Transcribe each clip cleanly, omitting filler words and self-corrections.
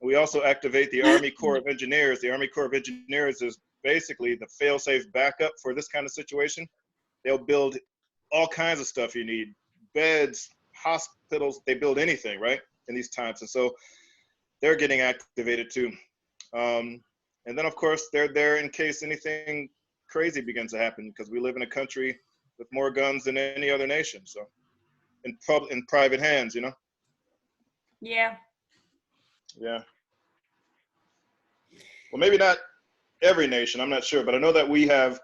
we also activate the Army Corps of Engineers. The Army Corps of Engineers is basically the fail-safe backup for this kind of situation. They'll build all kinds of stuff you need, beds, hospitals, they build anything, right, in these times. And so they're getting activated too. And then, of course, they're there in case anything crazy begins to happen, because we live in a country with more guns than any other nation. So in private hands, you know? Yeah. Yeah. Well, maybe not every nation, I'm not sure, but I know that we have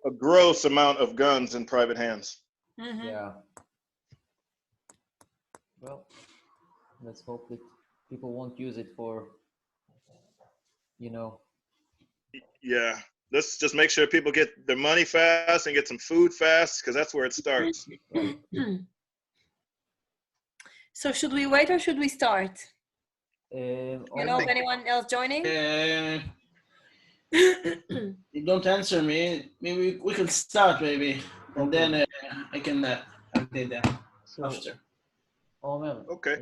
a gross amount of guns in private hands. Mm-hmm. Yeah. Well, let's hope that people won't use it for, you know. Yeah. Let's just make sure people get their money fast and get some food fast, because that's where it starts. So should we wait or should we start? You know, Omar, of anyone else joining? You don't answer me. Maybe we can start, maybe, and Okay. then I can update them So, after. Omar, Okay.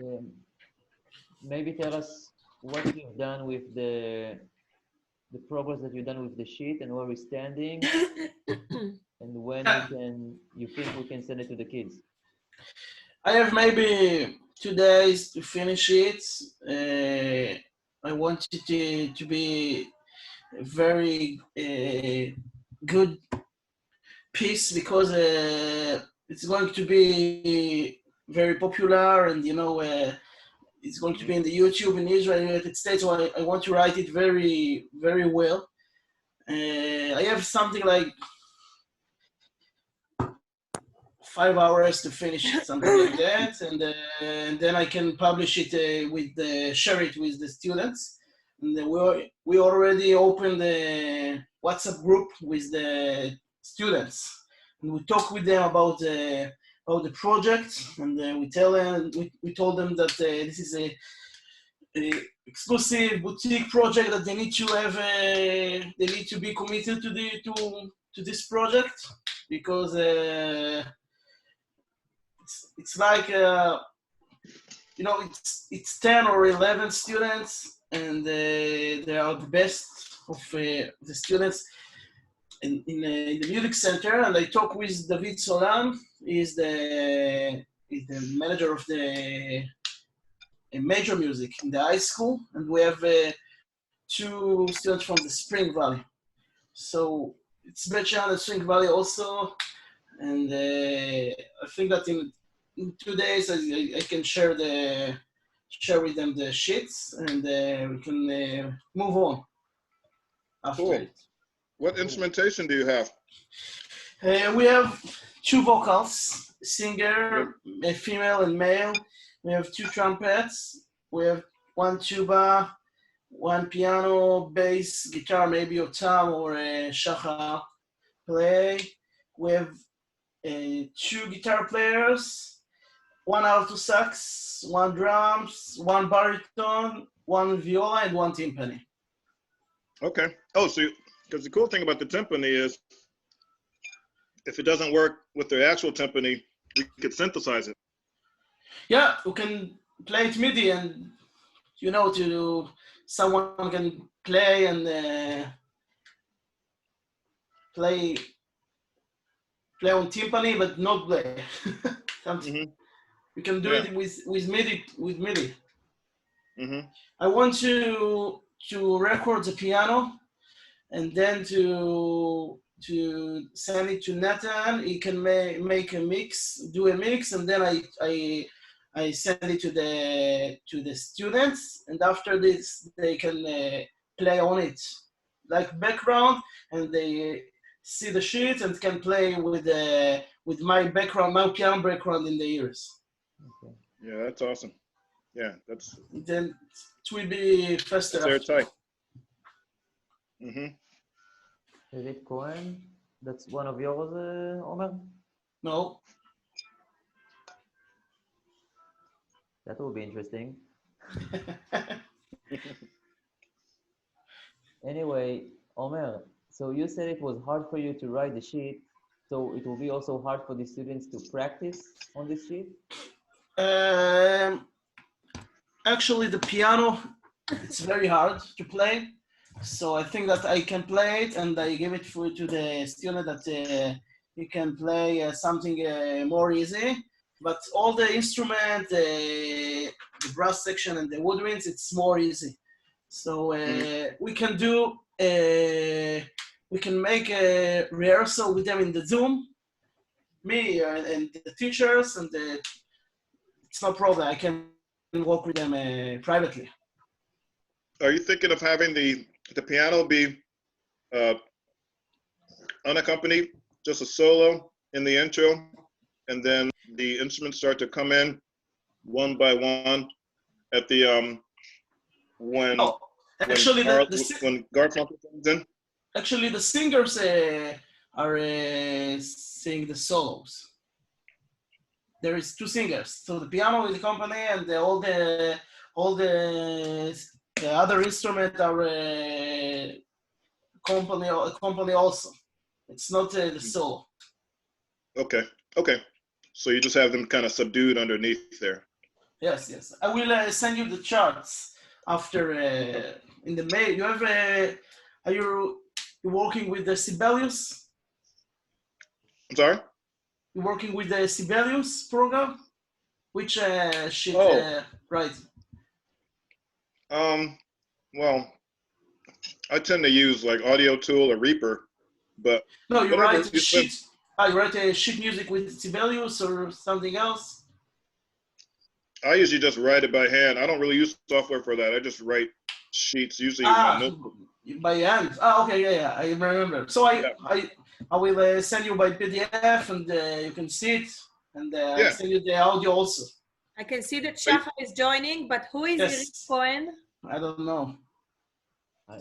maybe tell us what you've done with the progress that you've done with the sheet and where we're standing, and when you think we can send it to the kids. I have maybe 2 days to finish it. I want it to be a very good piece, because it's going to be very popular, and it's going to be in the YouTube in Israel, United States. So I want to write it very, very well. I have something like 5 hours to finish it, something like that, and then I can publish it share it with the students. And we already opened the WhatsApp group with the students, and we talk with them about the project, and we told them that this is a exclusive boutique project, that they need to be committed to this project, because it's like it's 10 or 11 students, and they are the best of the students in the music center. And I talk with David Solam. He's the manager of the major music in the high school, and we have 2 students from the Spring Valley. So it's Betchan and Spring Valley also, and I think that in 2 days I can share with them the sheets, and we can move on after Cool. it. What instrumentation do you have? We have 2 vocals, singer, a female and male. We have 2 trumpets. We have 1 tuba, 1 piano, bass, guitar, maybe Otam or Shachar play. We have 2 guitar players, 1 alto sax, 1 drums, 1 baritone, 1 viola, and 1 timpani. Okay. Oh, so because the cool thing about the timpani is, if it doesn't work with the actual timpani, we could synthesize it. Yeah, you can play it MIDI, and someone can play and play on timpani, but not play. You can do it with MIDI. I want to record the piano, and then to send it to Nathan. He can make a mix, and then I send it to the students, and after this they can play on it like background, and they see the sheet and can play with my background, my piano background in the ears. Okay. Yeah, that's awesome. Yeah, Then it will be faster. That's airtight. Is it Cohen? That's one of yours, Omar? No. That will be interesting. Anyway, Omer, so you said it was hard for you to write the sheet, so it will be also hard for the students to practice on this sheet? Actually, the piano, it's very hard to play. So I think that I can play it, and I give it to the student that he can play something more easy. But all the instrument, the brass section and the woodwinds, it's more easy. So we can do, we can make a rehearsal with them in the Zoom, me and the teachers, and it's no problem. I can work with them privately. Are you thinking of having the piano be unaccompanied, just a solo in the intro, and then the instruments start to come in one by one at the when Oh, actually, when Garfunkel comes in? Actually, the singers are sing the solos. There is two singers, so the piano will accompany, and all the other instruments are company also. It's not the solo. Okay, okay. So you just have them kind of subdued underneath there. Yes, yes. I will send you the charts after in the mail. You have are you working with the Sibelius? I'm sorry? You're working with the Sibelius program? Which sheet, right? Well, I tend to use like Audio Tool or Reaper, but No, you whatever write sheet. You write a sheet music with Sibelius or something else? I usually just write it by hand. I don't really use software for that. I just write sheets, usually in my notebook. By hand. Okay, yeah, I remember. So I will send you by PDF, and you can see it, and I'll send you the audio also. I can see that Shachar is joining, but who is Iris Cohen? I don't know.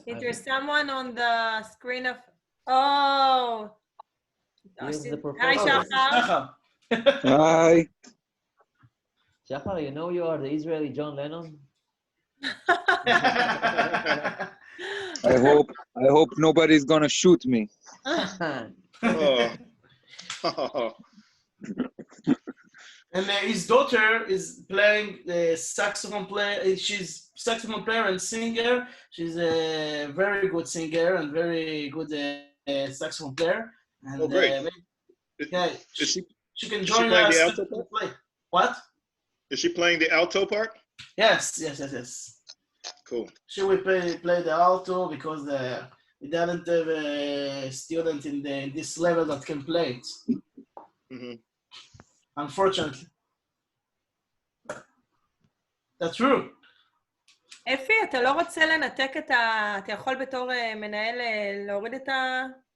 Is there someone on the screen of? Oh. Hi, Shachar. Hi. Shachar, you know you are the Israeli John Lennon? I hope nobody's gonna shoot me. And his daughter is playing the saxophone player. She's saxophone player and singer. She's a very good singer and very good saxophone player. And great. she can join us to play. What? Is she playing the alto part? Yes. Cool. She will play the alto because we didn't have a student in this level that can play it. Mm-hmm. Unfortunately. That's true. אפי, אתה לא רוצה לנתק אתה יכול בתור מנהל להוריד את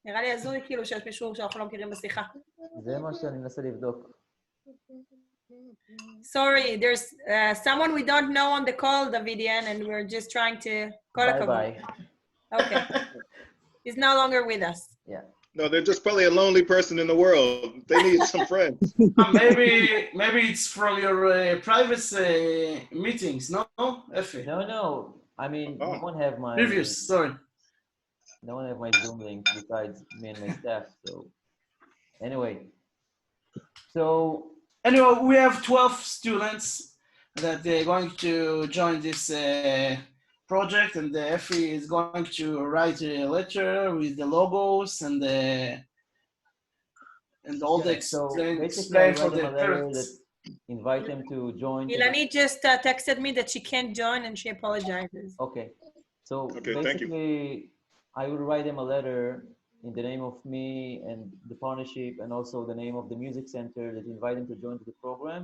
נראה לי הזוי כאילו שיש מישהו שאנחנו לא מכירים בשיחה. זה מה שאני מנסה לבדוק. Sorry, there's someone we don't know on the call, Davidian, and we're just trying to... Bye-bye. Okay. He's no longer with us. Yeah. No, they're just probably a lonely person in the world. They need some friends. Maybe it's from your private meetings, no, Effie? No. I mean, no one have my... Previous, sorry. No one have my Zoom link besides me and my staff, so... Anyway, we have 12 students that they're going to join this project, and the Effie is going to write a letter with the logos and all the explain for the parents. Invite them to join. Ilani just texted me that she can't join and she apologizes. Okay, so basically, thank you. I will write them a letter in the name of me and the partnership, and also the name of the music center that invite them to join to the program.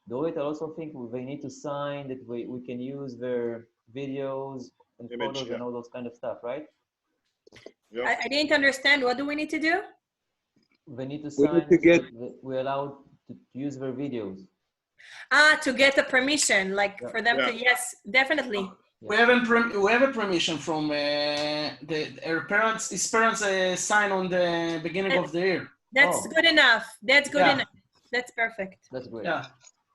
Though I also think they need to sign that we can use their videos and photos and all those kind of stuff, right? Yep. I didn't understand. What do we need to do? They need to sign that we're allowed to use their videos. To get a permission, like for them to, yes, definitely. We have a permission from her parents. His parents sign on the beginning of the year. That's good enough. That's good enough. That's perfect. That's great. Yeah.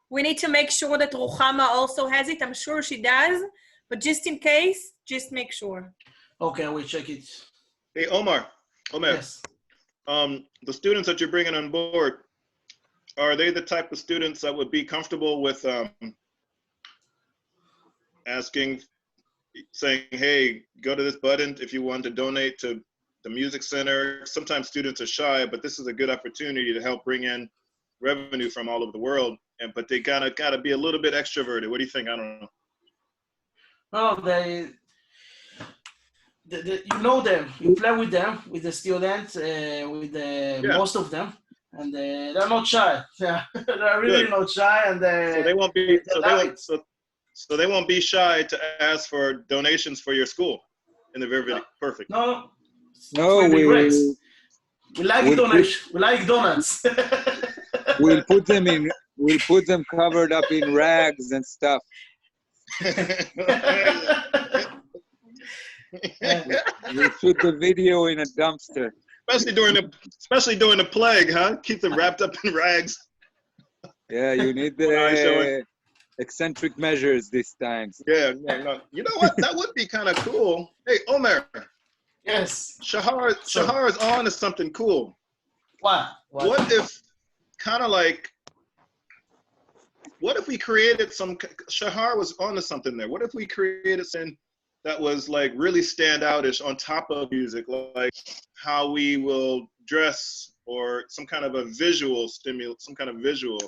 We need to make sure that Ruchama also has it. I'm sure she does, but just in case, just make sure. Okay, we check it. Hey, Omar. Yes. The students that you're bringing on board, are they the type of students that would be comfortable with asking, saying, hey, go to this button if you want to donate to the music center. Sometimes students are shy, but this is a good opportunity to help bring in revenue from all over the world. But they gotta be a little bit extroverted. What do you think? I don't know. Well, you know them, you play with them, with the students, most of them, and they're not shy. Yeah, they're really Good. not shy, and So they won't be. So they won't be shy to ask for donations for your school. In the very perfect. No, No, be great. We like we'll donations. We like donuts. we'll put them covered up in rags and stuff. We'll shoot the video in a dumpster. Especially during the plague, huh? Keep them wrapped up in rags. Yeah, you need the eccentric measures this time. Yeah, no. You know what? That would be kind of cool. Hey, Omer. Yes. Shahar is on to something cool. What? What if, what if we created Shahar was on to something there. What if we created something that was like really standoutish on top of music, like how we will dress or some kind of a visual stimulus, some kind of visual.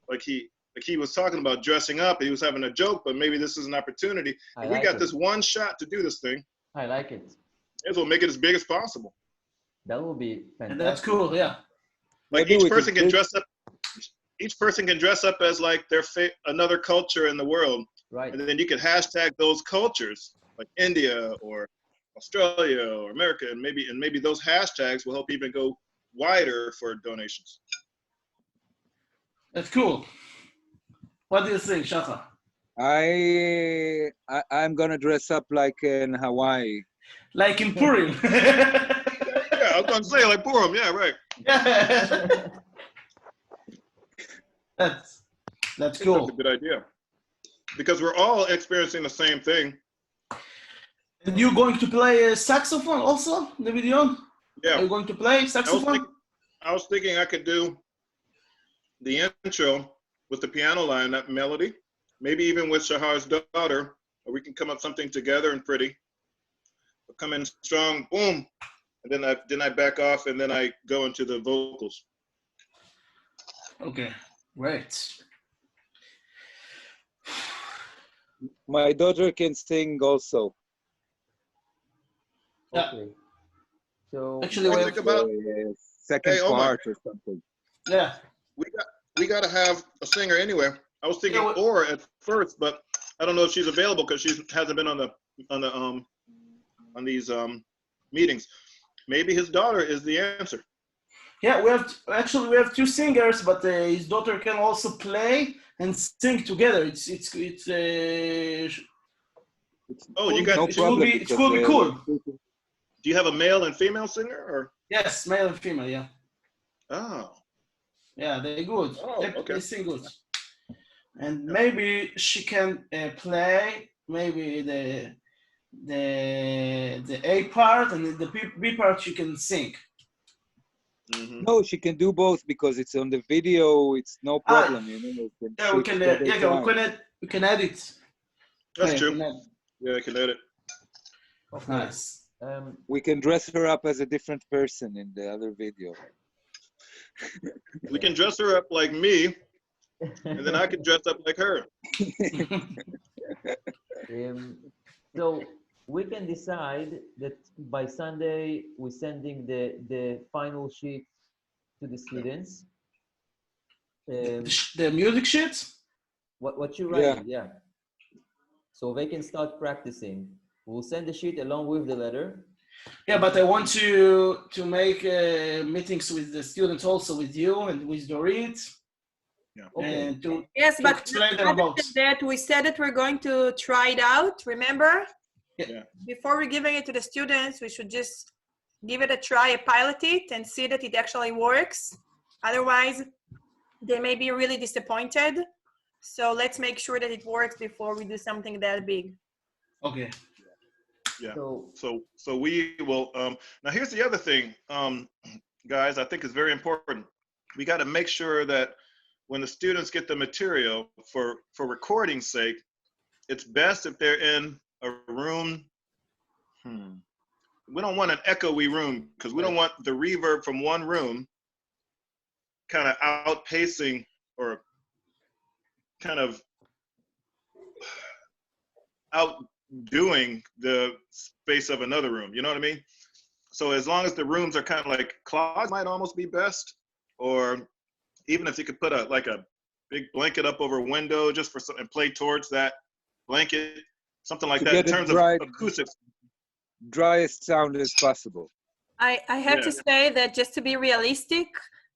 Like he was talking about dressing up. He was having a joke, but maybe this is an opportunity. And we got this one shot to do this thing. I like it. It will make it as big as possible. That will be fantastic. And that's cool, yeah. Like each person can dress up. Each person can dress up as like their another culture in the world. Right. And then you can hashtag those cultures, like India or Australia or America, and maybe those hashtags will help even go wider for donations. That's cool. What do you think, Shachar? I'm gonna dress up like in Hawaii. Like in Purim. Yeah, I was gonna say like Purim. Yeah, right. That's cool. That's a good idea. Because we're all experiencing the same thing. And you're going to play a saxophone also in the video? Yeah. Are you going to play saxophone? I was thinking I could do the intro with the piano line, that melody, maybe even with Shahar's daughter, or we can come up something together and pretty. We'll come in strong, boom, and then I back off, and then I go into the vocals. Okay, great. My daughter can sing also. Yeah. Okay. So actually, I we think have, about second Omar, part or something. yeah. We got to have a singer anyway. I was thinking Or at first, but I don't know if she's available because she hasn't been on these meetings. Maybe his daughter is the answer. Yeah, we have two singers, but his daughter can also play and sing together. It could be cool. Do you have a male and female singer, or? Yes, male and female. Yeah. Oh. Yeah, they're good. Oh, okay. They sing good. And maybe she can play maybe the A part, and the B part she can sing. Mm-hmm. No, she can do both because it's on the video. It's no problem, you know. Yeah, we can edit. That's true. Yeah, I can edit. Okay. Nice. We can dress her up as a different person in the other video. We can dress her up like me, and then I can dress up like her. So we can decide that by Sunday we're sending the final sheet to the students. The music sheets? What you write, yeah. So they can start practicing. We'll send the sheet along with the letter. Yeah, but I want to make meetings with the students also, with you and with Dorit. Yeah. Okay. And to but explain them about that, we said that we're going to try it out, remember? Yeah. Before we're giving it to the students, we should just give it a try, pilot it, and see that it actually works. Otherwise, they may be really disappointed. So let's make sure that it works before we do something that big. Okay. Yeah. So we will. Now here's the other thing, guys. I think is very important. We got to make sure that when the students get the material for recording's sake, it's best if they're in a room. We don't want an echoey room because we don't want the reverb from one room kind of outpacing or kind of outdoing the space of another room. You know what I mean? So as long as the rooms are kind of like closets, might almost be best. Or even if you could put a big blanket up over a window just for something and play towards that blanket, something like that in terms of acoustics. Driest sound as possible. I have to say that just to be realistic,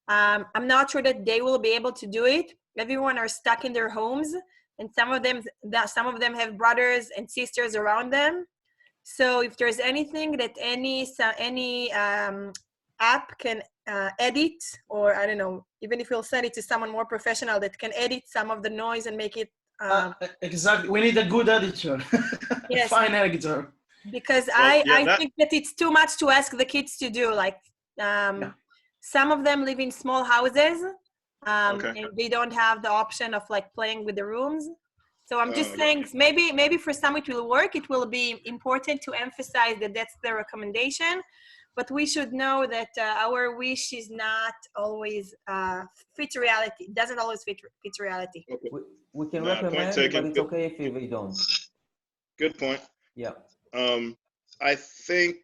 I'm not sure that they will be able to do it. Everyone are stuck in their homes, and some of them have brothers and sisters around them. So if there's anything that any app can edit, or I don't know, even if we'll send it to someone more professional that can edit some of the noise and make it. Exactly, we need a good editor. Yes. Fine editor. Because I think that it's too much to ask the kids to do. Like some of them live in small houses, and they don't have the option of like playing with the rooms. So I'm just saying maybe for some it will work. It will be important to emphasize that that's the recommendation, but we should know that our wish is not always fit reality. It doesn't always fit reality. Okay. We can recommend, but it's okay if we don't. Good point. Yeah. I think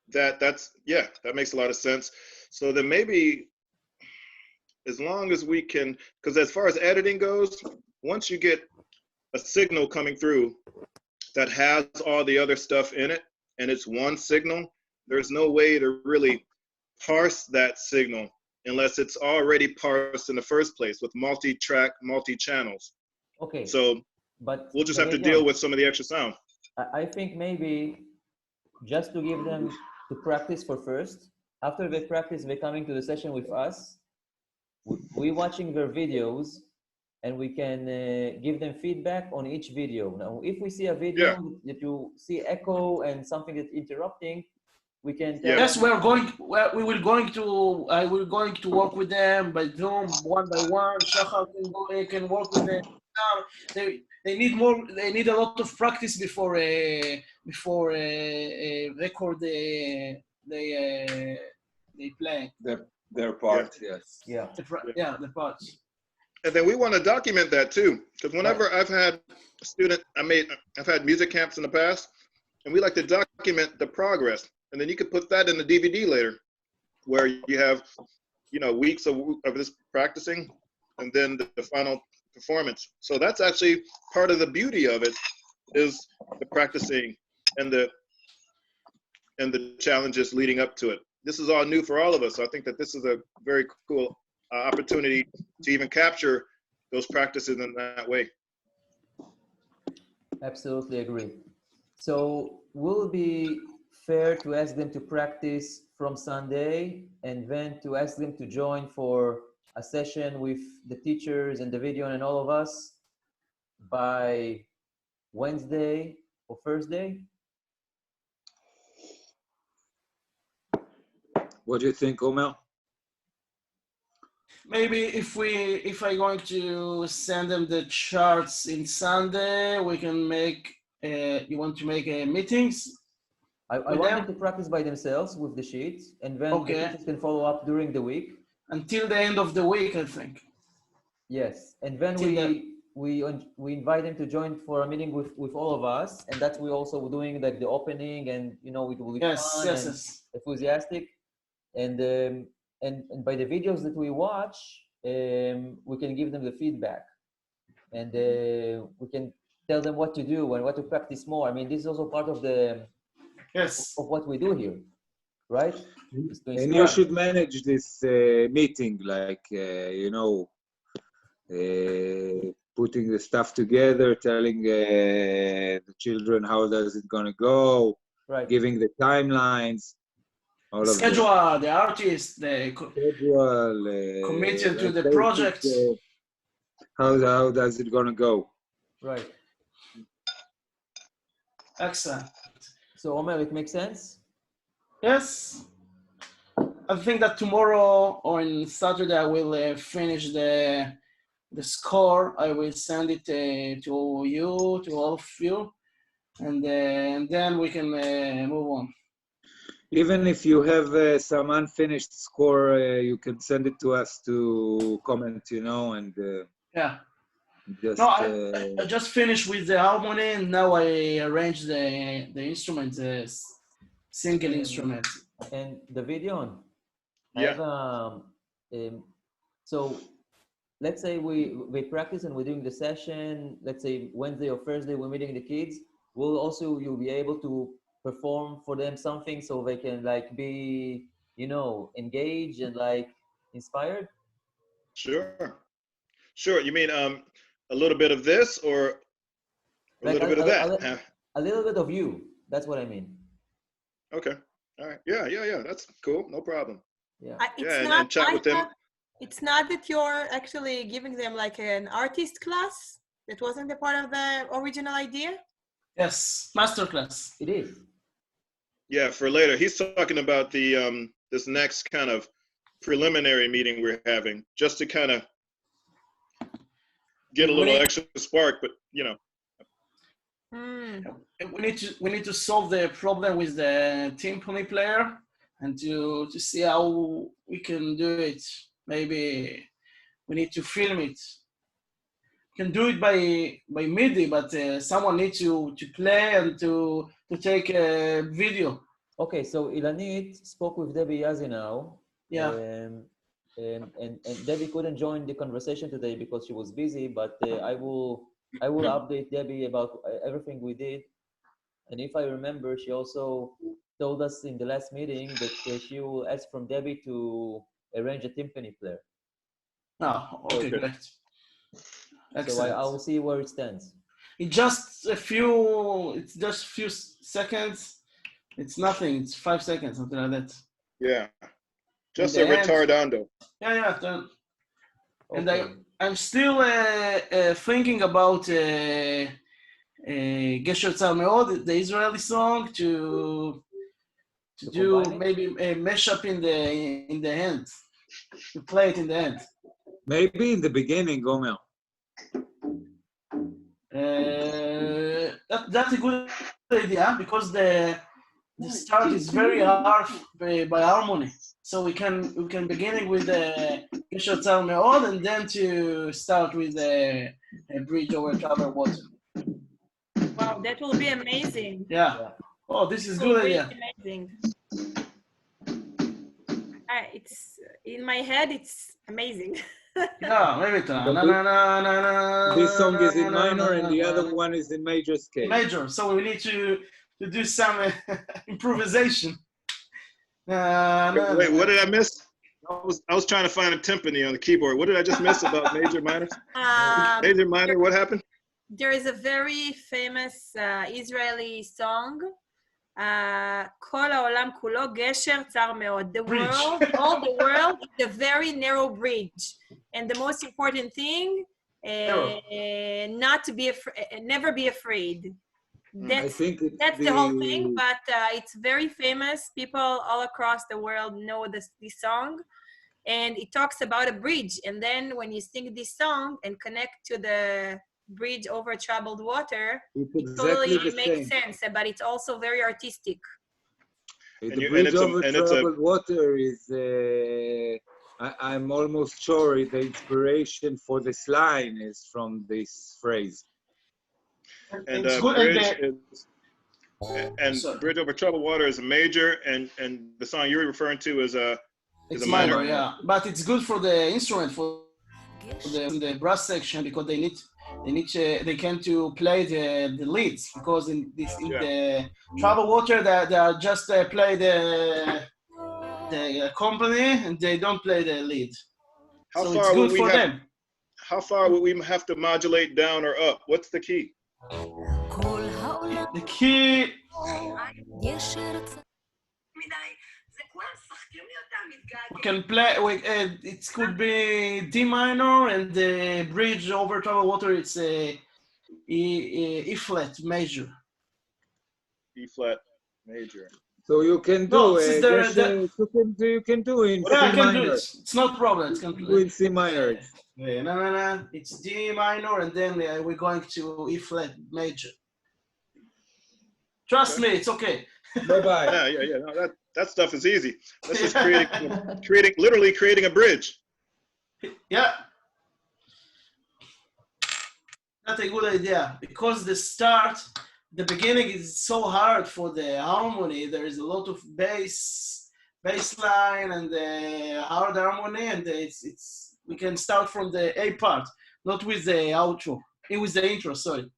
that makes a lot of sense. So then maybe as long as we can, because as far as editing goes, once you get a signal coming through that has all the other stuff in it and it's one signal, there's no way to really parse that signal unless it's already parsed in the first place with multi-track, multi-channels. Okay. So but we'll just have to deal with some of the extra sound. I think maybe just to give them to practice for first. After they practice, they're coming to the session with us. We're watching their videos, and we can give them feedback on each video. Now, if we see a video that you see echo and something that's interrupting, we can tell yes, we will going to work with them by Zoom one by one. Shachar can work with them. They need more. They need a lot of practice before record they play their part. Yes. Yeah. The parts. And then we want to document that too, because whenever I've had a student, I've had music camps in the past, and we like to document the progress. And then you could put that in the DVD later, where you have, weeks of this practicing, and then the final performance. So that's actually part of the beauty of it, is the practicing and the challenges leading up to it. This is all new for all of us. So I think that this is a very cool opportunity to even capture those practices in that way. Absolutely agree. So will it be fair to ask them to practice from Sunday and then to ask them to join for a session with the teachers and the video and all of us by Wednesday or Thursday? What do you think, Omer? Maybe if I'm going to send them the charts in Sunday, we can make. You want to make meetings? I want them to practice by themselves with the sheets, and then the teachers can follow up during the week. Until the end of the week, I think. Yes, and then we invite them to join for a meeting with all of us, and that's we also doing like the opening, and it will be fun and enthusiastic, and by the videos that we watch, we can give them the feedback, and we can tell them what to do and what to practice more. I mean, this is also part of the of what we do here, right? And you should manage this meeting, like putting the stuff together, telling the children how does it gonna go, right? Giving the timelines, all of schedule, the artist, the schedule, committed to the project. How does it gonna go? Right. Excellent. So Omer, it makes sense? Yes. I think that tomorrow or on Saturday I will finish the the score, I will send it to you, to all of you, and then we can move on. Even if you have some unfinished score, you can send it to us to comment, you know, and Yeah. just. No, I just finished with the harmony, and now I arrange the instrument, single instrument. And the video, I Yeah. have so let's say we practice and we're doing the session, let's say Wednesday or Thursday, we're meeting the kids. You'll be able to perform for them something so they can like be, you know, engaged and like inspired. Sure. Sure. You mean a little bit of this or a Like little bit of that? a little bit of you. That's what I mean. Okay. All right. Yeah. That's cool. No problem. Yeah. And chat with them. It's not that you're actually giving them like an artist class. That wasn't a part of the original idea. Yes, masterclass. It is. Yeah, for later. He's talking about the this next kind of preliminary meeting we're having, just to kind of get a little extra spark, but you know. We need to solve the problem with the timpani player and to see how we can do it. Maybe we need to film it. We can do it by MIDI, but someone needs to play and to take a video. Okay, so Ilanit spoke with Debbie Yazi now. Yeah. And Debbie couldn't join the conversation today because she was busy, but I will update Debbie about everything we did. And if I remember, she also told us in the last meeting that she will ask from Debbie to arrange a timpani player. Oh, okay, great. Excellent. So I will see where it stands. It's just a few seconds. It's nothing. It's 5 seconds, something like that. Yeah. Just a retardando. Yeah. And I'm still thinking about Gesher Tzar Meod, the Israeli song, to do maybe a mashup in the end, to play it in the end. Maybe in the beginning, Gomer. That's a good idea because the start is very hard by harmony. So we can begin with the Gesher Tzar Meod and then to start with a bridge over troubled water. Wow, that will be amazing. Yeah. Oh, this is good idea. Amazing. It's in my head. It's amazing. Yeah, maybe this song is in minor and the other one is in major scale. Major. So we need to do some improvisation. Wait, what did I miss? I was trying to find a timpani on the keyboard. What did I just miss about major minor? Major minor. What happened? There is a very famous Israeli song. כל העולם כולו גשר צר מאוד. The world, all the world, is a very narrow bridge. And the most important thing, not to be never be afraid. That's the whole thing, but it's very famous. People all across the world know this song. And it talks about a bridge. And then when you sing this song and connect to the bridge over troubled water, it totally makes sense, but it's also very artistic. The bridge over troubled water is, I'm almost sure the inspiration for this line is from this phrase. And bridge over troubled water is a major, and the song you're referring to is a minor. Yeah, but it's good for the instrument, for the brass section, because they can to play the leads, because in the troubled water they are just play the company and they don't play the lead. So it's good for them. How far would we have to modulate down or up? What's the key? The key. We can play. It could be D minor, and the bridge over troubled water. It's a E flat major. E flat major. So you can No, do this is you can do in yeah, I C can do it. minor. It's not problem. It's Do in C minor. It's D minor, and then we're going to E flat major. Trust me, it's okay. Bye bye. Yeah. No, that stuff is easy. That's just literally creating a bridge. Yeah, that's a good idea because the beginning is so hard for the harmony. There is a lot of bass line and the hard harmony, and it's we can start from the A part, not with the outro, with the intro. Sorry.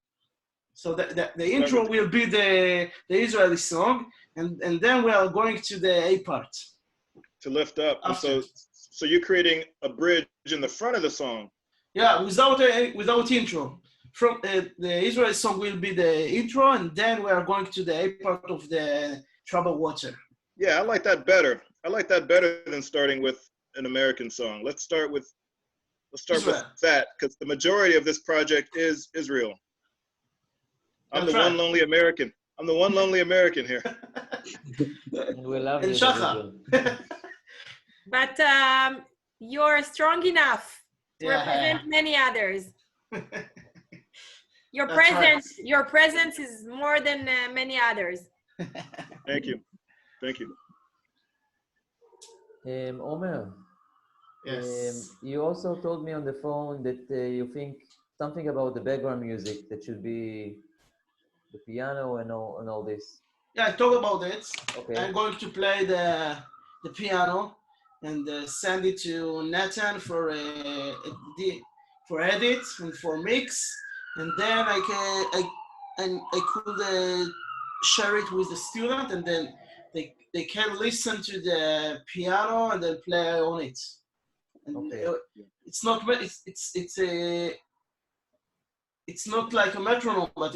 So the intro will be the Israeli song, and then we are going to the A part. To lift up. And After. so you're creating a bridge in the front of the song. Yeah, without intro. From the Israeli song will be the intro, and then we are going to the A part of the Troubled Water. Yeah, I like that better. I like that better than starting with an American song. Let's start with that, because the majority of this project is Israel. I'm the one lonely American. I'm the one lonely American here. And we love you. Shachar. But you're strong enough to represent many others. Your presence is more than many others. Thank you. Thank you. Omer, Yes. you also told me on the phone that you think something about the background music that should be the piano and all this. Yeah, I talk about it. Okay. I'm going to play the piano and send it to Nathan for edit and for mix, and then I could share it with the student, and then they can listen to the piano and then play on it. And Okay. it's not it's not like a metronome, but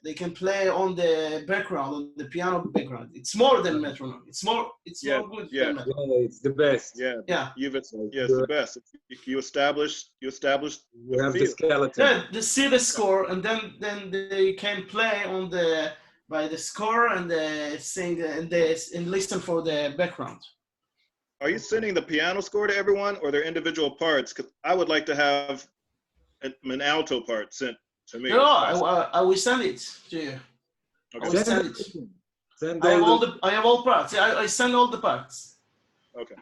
they can play on the background, on the piano background. It's more than metronome. It's more good than metronome. Yeah, it's the best. Yeah. It's the best. You establish. You have the skeleton. Yeah, they see the score, and then they can play by the score and sing and listen for the background. Are you sending the piano score to everyone, or their individual parts? Because I would like to have an alto part sent to me. No, I will send it to you. Okay. I will send it. Send I have all parts. I send all the parts. Okay.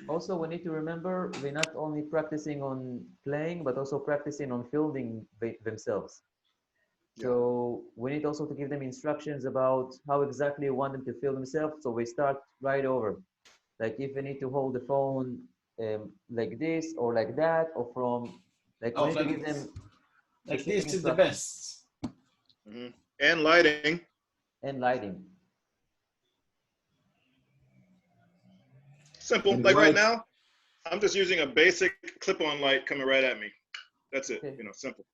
Also, we need to remember we're not only practicing on playing, but also practicing on fielding themselves. Yeah. So we need also to give them instructions about how exactly we want them to feel themselves. So we start right over. Like if we need to hold the phone like this or like that, or from like we need to give them like this is the best. Mm-hmm. And lighting. And lighting. Simple. Like right now, I'm just using a basic clip-on light coming right at me. That's it. Okay. Simple.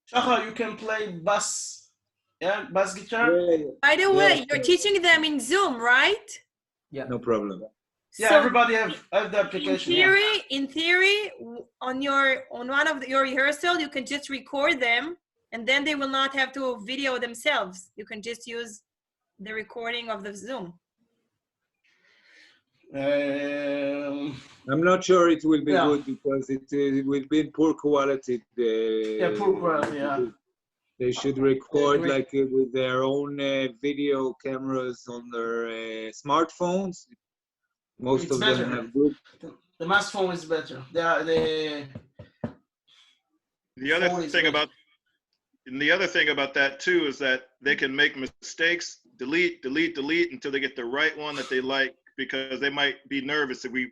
Shachar, you can play bass guitar. Yeah. By the way, you're teaching them in Zoom, right? Yeah. No problem. Yeah, So everybody have the application. In theory, on one of your rehearsal, you can just record them, and then they will not have to video themselves. You can just use the recording of the Zoom. I'm not sure it will be good because it will be in poor quality. Poor quality. Yeah. They should record like with their own video cameras on their smartphones. Most of them have good. The MUS phone is better. The other thing about that too is that they can make mistakes, delete until they get the right one that they like, because they might be nervous if we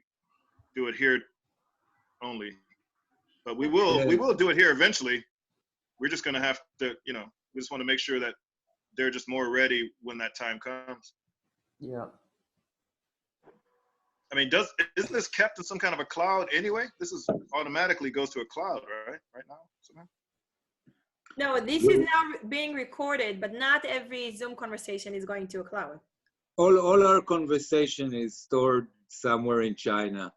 do it here only. But we will do it here eventually. We're just gonna have to, we just want to make sure that they're just more ready when that time comes. Yeah. I mean, isn't this kept in some kind of a cloud anyway? This is automatically goes to a cloud, right? Right now, somehow. No, this is now being recorded, but not every Zoom conversation is going to a cloud. All our conversation is stored somewhere in China.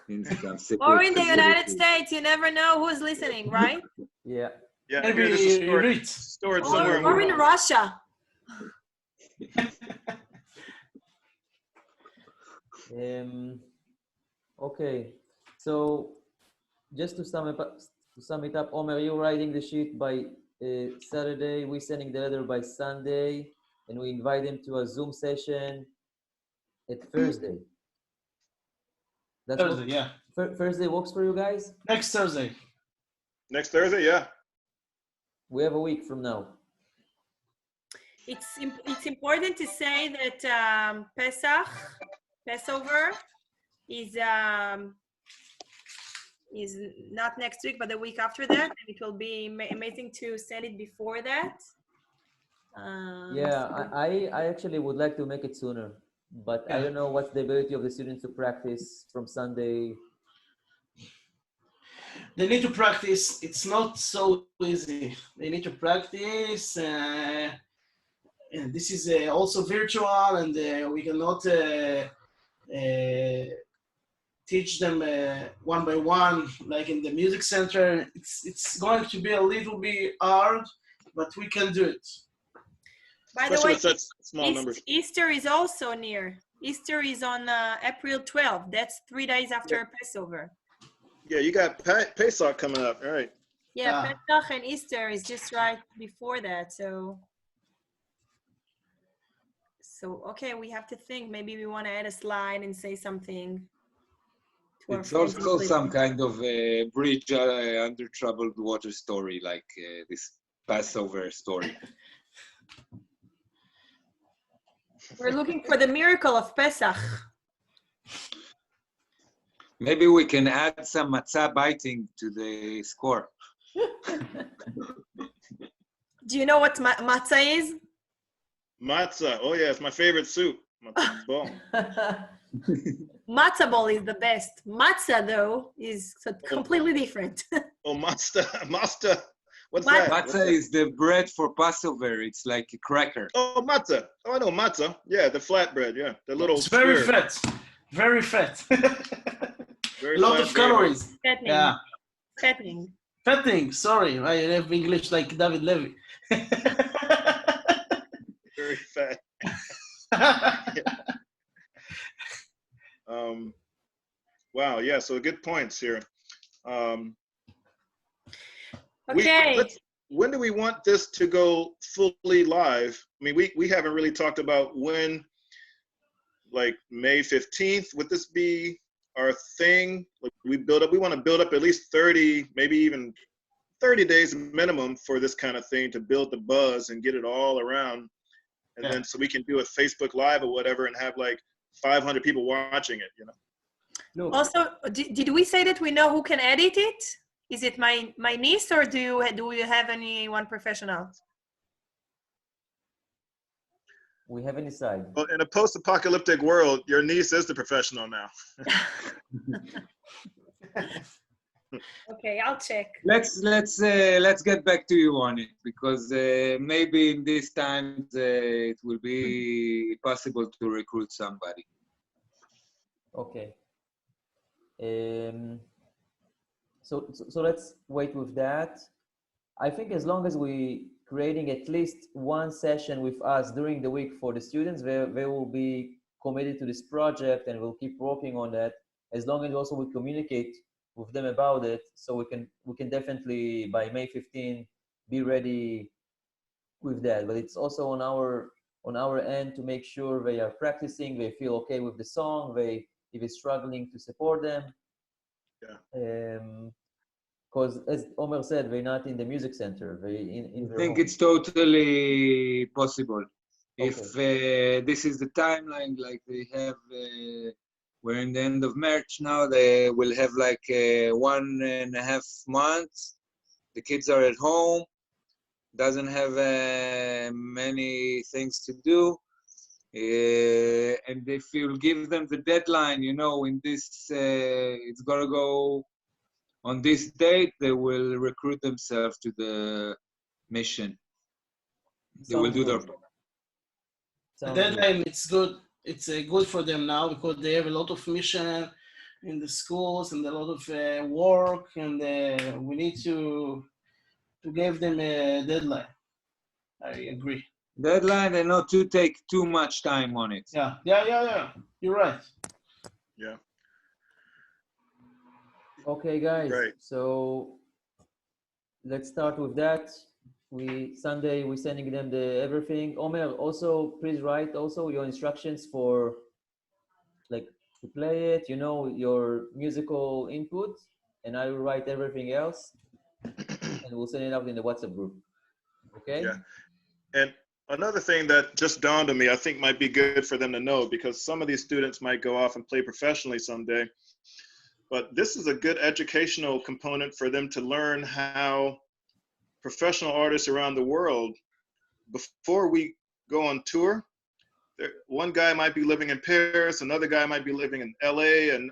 In some or in the United States. You never know who's listening, right? Yeah. Yeah, Maybe here, this is stored, read. stored somewhere in Or in Russia. Okay, so just to sum it up, Omer, you writing the sheet by Saturday, we sending the letter by Sunday, and we invite them to a Zoom session at Thursday. That's Thursday, yeah. Thursday works for you guys? Next Thursday. Next Thursday, yeah. We have a week from now. It's important to say that Passover is not next week, but the week after that, and it will be amazing to send it before that. Yeah, I actually would like to make it sooner, but I don't know what's the ability of the students to practice from Sunday. They need to practice. It's not so easy. They need to practice. And this is also virtual, and we cannot teach them one by one, like in the music center. It's going to be a little bit hard, but we can do it. By the way, Such small numbers. Easter is also near. Easter is on April 12th. That's 3 days after Passover. Yeah, you got Pesach coming up, all right? Yeah, Pesach and Easter is just right before that. So okay, we have to think. Maybe we want to add a slide and say something. It's also some kind of a bridge under troubled water story, like this Passover story. We're looking for the miracle of Pesach. Maybe we can add some matzah biting to the score. Do you know what matzah is? Matzah, oh yeah, it's my favorite soup. Matzah ball. Matzah ball is the best. Matzah, though, is completely different. Oh, matzah. What's Matzah. that? Matzah is the bread for Passover. It's like a cracker. Oh, matzah. Oh, I know matzah. Yeah, the flatbread. Yeah, the little. It's very square. fat. Very fat. Very A lot flat, of very calories. Fattening. Yeah. Fattening. Fattening. Sorry, I have English like David Levy. Very fat. Wow. Yeah. So good points here. Okay. When do we want this to go fully live? I mean, we haven't really talked about when, like May 15th, would this be our thing? Like we want to build up at least 30, maybe even 30 days minimum for this kind of thing to build the buzz and get it all around. And then so we can do a Facebook Live or whatever and have like 500 people watching it, you know? Look, Also, did we say that we know who can edit it? Is it my niece, or do we have anyone professional? we haven't decided. Well, in a post-apocalyptic world, your niece is the professional now. Okay, I'll check. Let's get back to you on it, because maybe in these times it will be possible to recruit somebody. Okay. So let's wait with that. I think as long as we creating at least one session with us during the week for the students, they will be committed to this project and we'll keep working on that. As long as also we communicate with them about it, so we can definitely by May 15 be ready with that. But it's also on our end to make sure they are practicing, they feel okay with the song, if they're struggling to support them. Yeah. Because as Omer said, they're not in the music center. They in I their think home. it's totally possible. Okay. If this is the timeline, like they have, we're in the end of March now, they will have like 1.5 months. The kids are at home, doesn't have many things to do. And if you'll give them the deadline, you know, in this, it's gonna go on this date, they will recruit themselves to the mission. They will do their part. The deadline, it's good. It's good for them now because they have a lot of mission in the schools and a lot of work, and we need to give them a deadline. I agree. Deadline and not to take too much time on it. Yeah. You're right. Yeah. Okay, guys. Great. So let's start with that. Sunday we're sending them the everything. Omer, also please write also your instructions for like to play it. You know, your musical input, and I will write everything else, and we'll send it out in the WhatsApp group. Okay. Yeah. And another thing that just dawned on me, I think might be good for them to know, because some of these students might go off and play professionally someday. But this is a good educational component for them to learn how professional artists around the world, before we go on tour, one guy might be living in Paris, another guy might be living in LA, and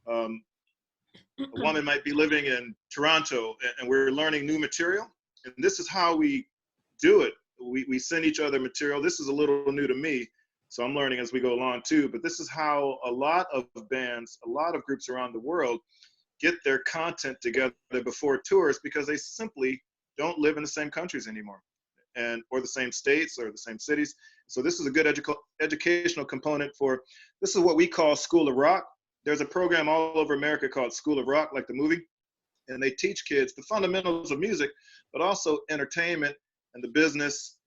a woman might be living in Toronto, and we're learning new material. And this is how we do it. We send each other material. This is a little new to me, so I'm learning as we go along too, but this is how a lot of bands, a lot of groups around the world get their content together before tours, because they simply don't live in the same countries anymore, or the same states or the same cities. So this is a good educational component for, this is what we call School of Rock. There's a program all over America called School of Rock, like the movie, and they teach kids the fundamentals of music, but also entertainment and the business,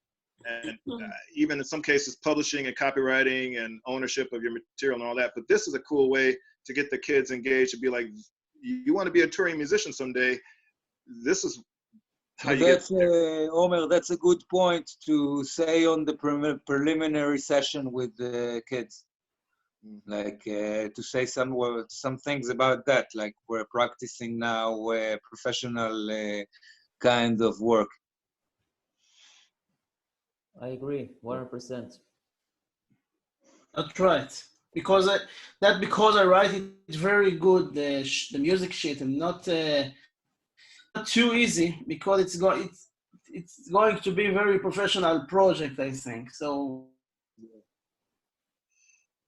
and even in some cases publishing and copywriting and ownership of your material and all that. But this is a cool way to get the kids engaged, to be like, you want to be a touring musician someday, this is how you get there. Omer, that's a good point to say on the preliminary session with the kids. Like to say some things about that, like we're practicing now professional kind of work. I agree, 100%. That's right. Because I write it very good, the music sheet, and not too easy, because it's going to be a very professional project, I think. So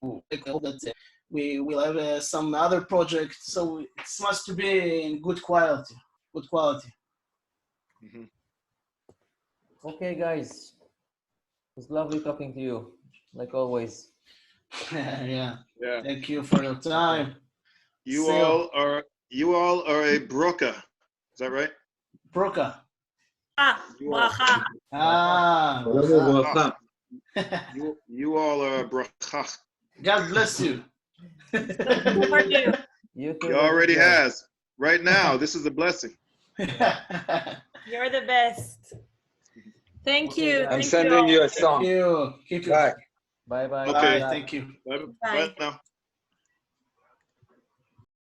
I hope that we will have some other projects. So it must be in good quality. Good quality. Mm-hmm. Okay, guys. It was lovely talking to you, like always. Yeah. Yeah. Thank you for your time. You all are a broka. Is that right? Broka. Bracha. Bracha. You all are a bracha. God bless you. For you. You too, He already guys. has. Right now, this is a blessing. You're the best. Thank Okay, you. guys. I'm Thank sending you. you a song. Thank you. Keep it. Bye. Bye bye. Okay. Bye. Thank you. Bye Bye. now.